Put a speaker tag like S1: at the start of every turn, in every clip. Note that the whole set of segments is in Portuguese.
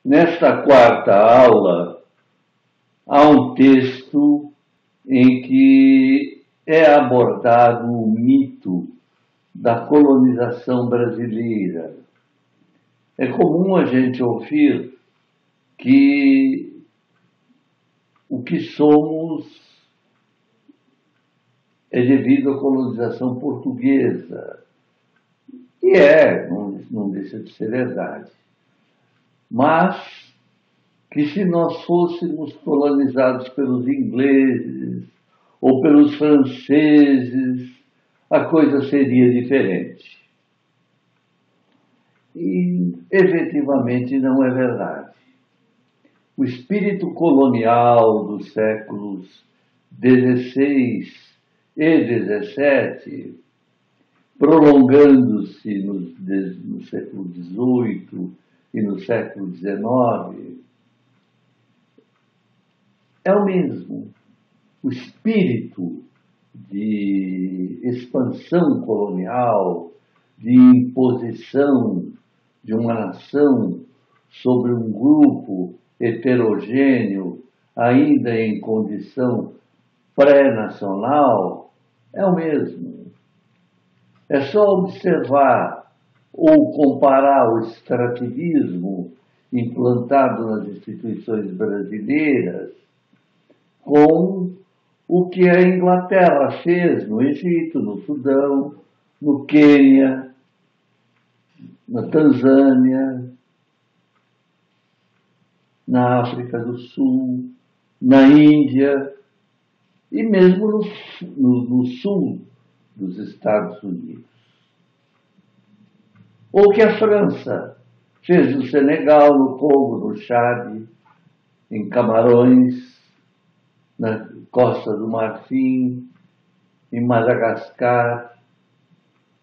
S1: Nesta quarta aula, há um texto em que é abordado o mito da colonização brasileira. É comum a gente ouvir que o que somos é devido à colonização portuguesa. E não deixa de ser verdade. Mas que se nós fôssemos colonizados pelos ingleses ou pelos franceses, a coisa seria diferente. E, efetivamente, não é verdade. O espírito colonial dos séculos XVI e XVII, prolongando-se no século XVIII e no século XIX, é o mesmo. O espírito de expansão colonial, de imposição de uma nação sobre um grupo heterogêneo, ainda em condição pré-nacional, é o mesmo. É só observar ou comparar o extrativismo implantado nas instituições brasileiras com o que a Inglaterra fez no Egito, no Sudão, no Quênia, na Tanzânia, na África do Sul, na Índia e mesmo no sul dos Estados Unidos. Ou que a França fez no Senegal, no Congo, no Chad, em Camarões, na Costa do Marfim, em Madagascar,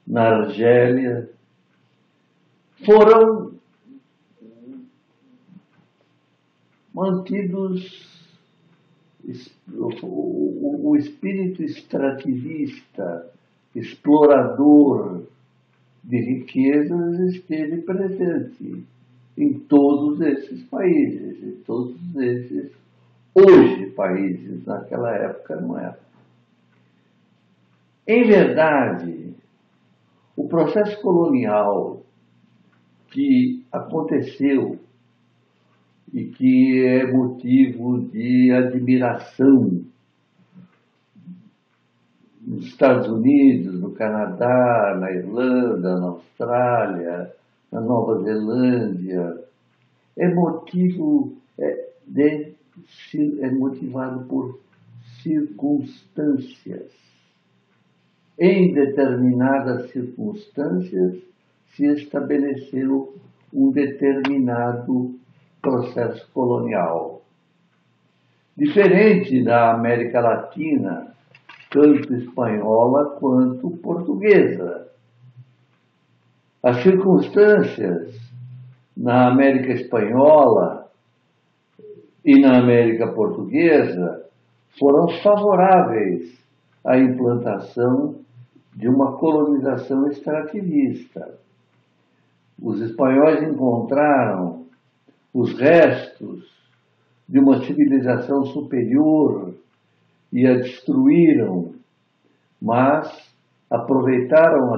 S1: na Argélia, foram mantidos. O espírito extrativista, explorador de riquezas esteve presente em todos esses países, em todos esses hoje países, naquela época não era. Em verdade, o processo colonial que aconteceu e que é motivo de admiração nos Estados Unidos, no Canadá, na Irlanda, na Austrália, na Nova Zelândia, é motivado por circunstâncias. Em determinadas circunstâncias se estabeleceu um determinado processo colonial. Diferente da América Latina, tanto espanhola quanto portuguesa. As circunstâncias na América Espanhola e na América Portuguesa foram favoráveis à implantação de uma colonização extrativista. Os espanhóis encontraram os restos de uma civilização superior e a destruíram, mas aproveitaram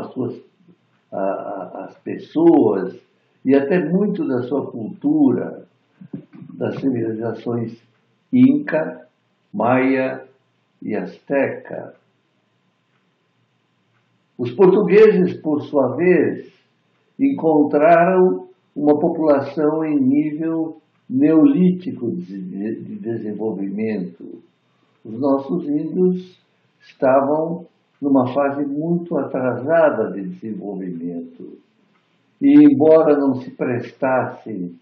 S1: as pessoas e até muito da sua cultura, das civilizações Inca, Maia e Azteca. Os portugueses, por sua vez, encontraram uma população em nível neolítico de desenvolvimento. Os nossos índios estavam numa fase muito atrasada de desenvolvimento. E, embora não se prestassem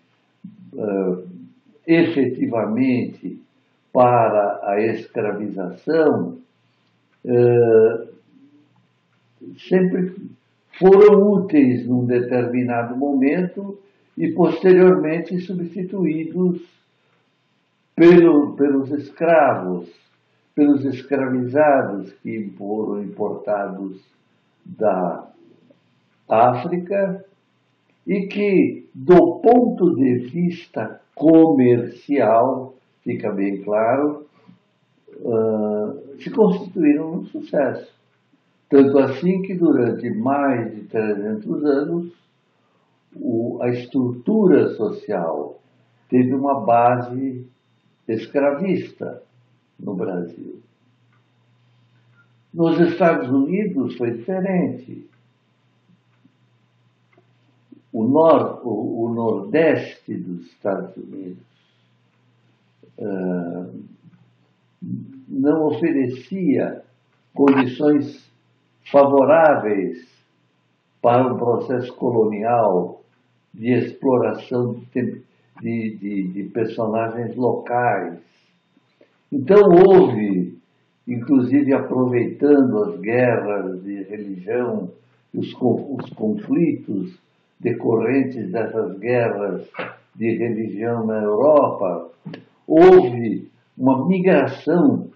S1: efetivamente para a escravização, sempre foram úteis num determinado momento e posteriormente substituídos pelos escravos, pelos escravizados que foram importados da África e que, do ponto de vista comercial, fica bem claro, se constituíram um sucesso. Tanto assim que durante mais de 300 anos, a estrutura social teve uma base escravista no Brasil. Nos Estados Unidos foi diferente. O Nordeste dos Estados Unidos não oferecia condições favoráveis para um processo colonial de exploração de personagens locais. Então houve, inclusive aproveitando as guerras de religião, os conflitos decorrentes dessas guerras de religião na Europa, houve uma migração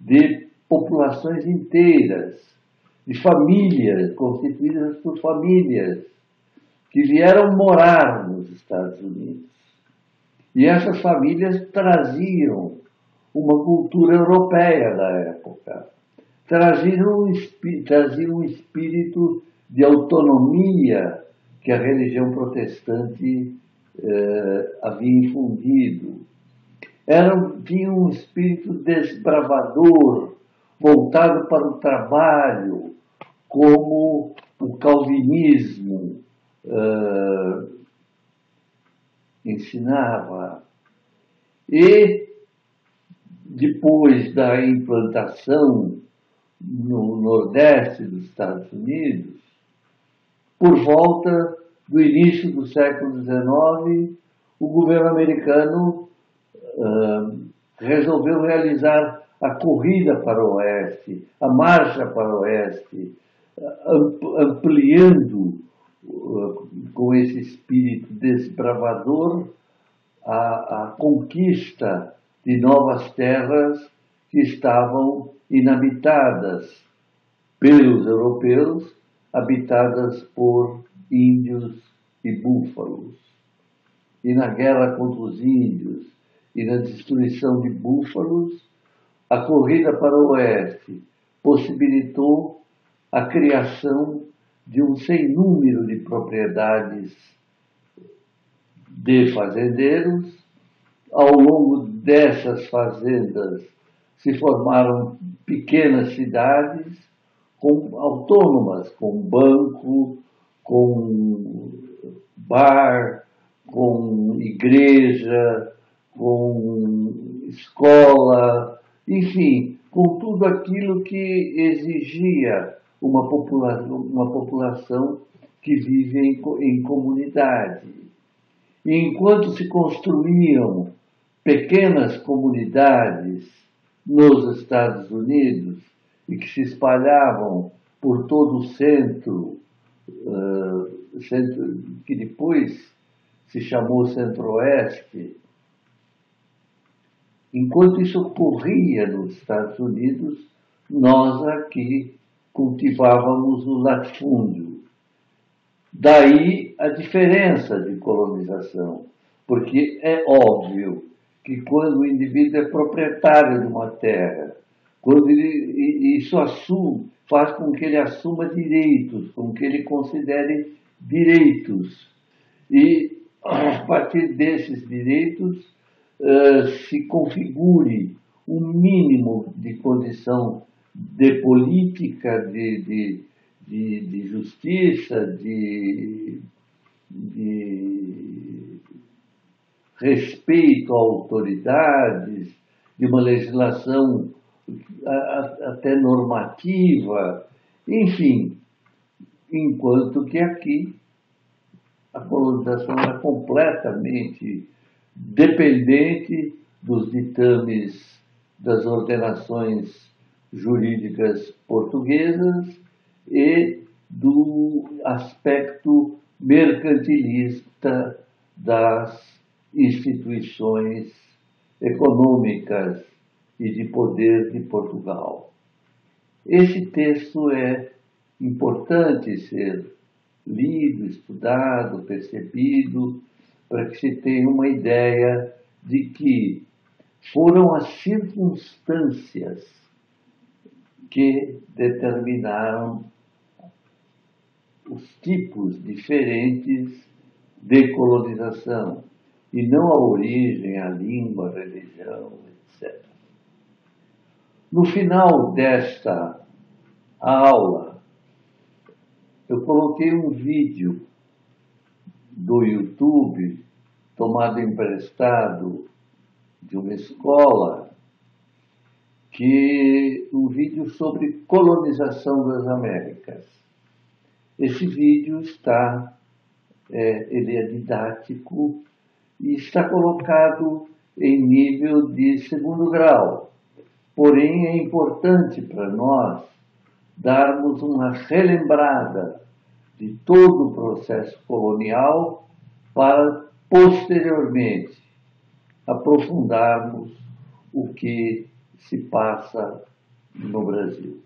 S1: de populações inteiras, de famílias, constituídas por famílias, que vieram morar nos Estados Unidos. E essas famílias traziam uma cultura europeia da época, traziam um espírito de autonomia que a religião protestante havia infundido. Tinha um espírito desbravador, voltado para o trabalho, como o calvinismo ensinava. E depois da implantação no Nordeste dos Estados Unidos, por volta do início do século XIX, o governo americano resolveu realizar a corrida para o Oeste, a marcha para o Oeste, ampliando com esse espírito desbravador a conquista de novas terras que estavam inabitadas pelos europeus, habitadas por índios e búfalos. E na guerra contra os índios e na destruição de búfalos, a corrida para o oeste possibilitou a criação de um sem número de propriedades de fazendeiros. Ao longo dessas fazendas se formaram pequenas cidades autônomas, com banco, com bar, com igreja, com escola, enfim, com tudo aquilo que exigia uma população que vive em comunidade. E enquanto se construíam pequenas comunidades nos Estados Unidos e que se espalhavam por todo o centro, que depois se chamou Centro-Oeste, enquanto isso ocorria nos Estados Unidos, nós aqui cultivávamos o latifúndio. Daí a diferença de colonização, porque é óbvio que quando o indivíduo é proprietário de uma terra, quando isso faz com que ele assuma direitos, com que ele considere direitos. E a partir desses direitos se configure um mínimo de condição de política, de justiça, de respeito a autoridades, de uma legislação até normativa, enfim, enquanto que aqui a colonização era completamente dependente dos ditames das ordenações jurídicas portuguesas e do aspecto mercantilista das instituições econômicas e de poder de Portugal. Esse texto é importante ser lido, estudado, percebido, para que se tenha uma ideia de que foram as circunstâncias que determinaram os tipos diferentes de colonização, e não a origem, a língua, a religião, etc. No final desta aula, eu coloquei um vídeo do YouTube, tomado emprestado de uma escola, um vídeo sobre colonização das Américas. Esse vídeo ele é didático e está colocado em nível de segundo grau. Porém, é importante para nós darmos uma relembrada de todo o processo colonial para, posteriormente, aprofundarmos o que se passa no Brasil.